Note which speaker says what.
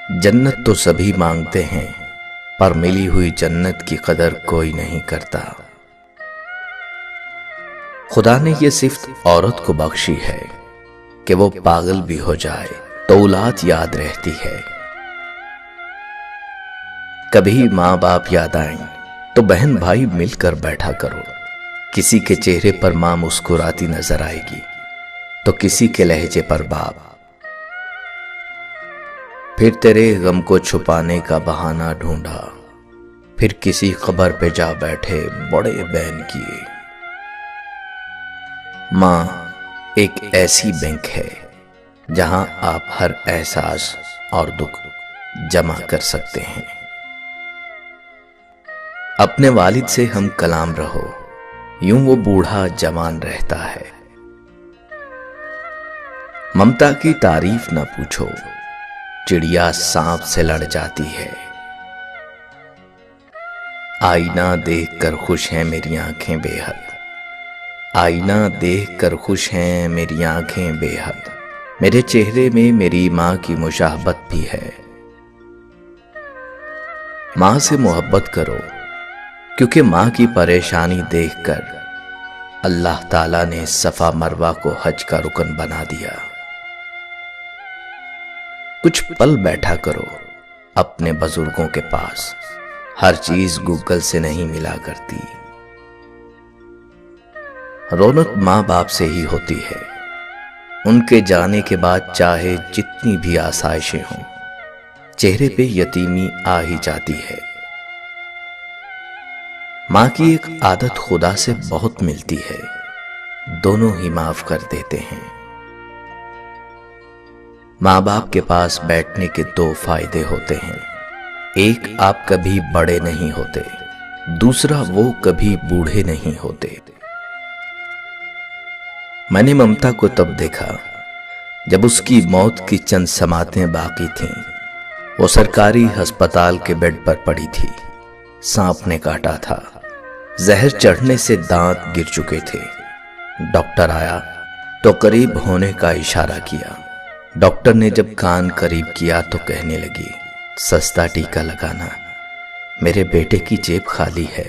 Speaker 1: जन्नत तो सभी मांगते हैं, पर मिली हुई जन्नत की कदर कोई नहीं करता। खुदा ने ये सिर्फ औरत को बख्शी है कि वो पागल भी हो जाए तो औलाद याद रहती है। कभी माँ बाप याद आए तो बहन भाई मिलकर बैठा करो। किसी के चेहरे पर माँ मुस्कुराती नजर आएगी तो किसी के लहजे पर बाप। फिर तेरे गम को छुपाने का बहाना ढूंढा, फिर किसी खबर पे जा बैठे बड़े बहन किए। माँ एक ऐसी बैंक है जहां आप हर एहसास और दुख जमा कर सकते हैं। अपने वालिद से हम कलाम रहो, यूं वो बूढ़ा जवान रहता है। ममता की तारीफ ना पूछो, चिड़िया सांप से लड़ जाती है। आईना देखकर खुश हैं मेरी आंखें बेहद, आईना देखकर खुश हैं मेरी आंखें बेहद। मेरे चेहरे में मेरी माँ की मुशाहबत भी है। माँ से मोहब्बत करो, क्योंकि माँ की परेशानी देखकर अल्लाह ताला ने सफा मरवा को हज का रुकन बना दिया। कुछ पल बैठा करो अपने बुजुर्गों के पास, हर चीज गूगल से नहीं मिला करती। रौनक माँ बाप से ही होती है। उनके जाने के बाद चाहे जितनी भी आसाइशें हों, चेहरे पे यतीमी आ ही जाती है। माँ की एक आदत खुदा से बहुत मिलती है, दोनों ही माफ कर देते हैं। माँ बाप के पास बैठने के दो फायदे होते हैं, एक आप कभी बड़े नहीं होते, दूसरा वो कभी बूढ़े नहीं होते। मैंने ममता को तब देखा जब उसकी मौत की चंद समातें बाकी थीं। वो सरकारी अस्पताल के बेड पर पड़ी थी। सांप ने काटा था, जहर चढ़ने से दांत गिर चुके थे। डॉक्टर आया तो करीब होने का इशारा किया। डॉक्टर ने जब कान करीब किया तो कहने लगी, सस्ता टीका लगाना, मेरे बेटे की जेब खाली है।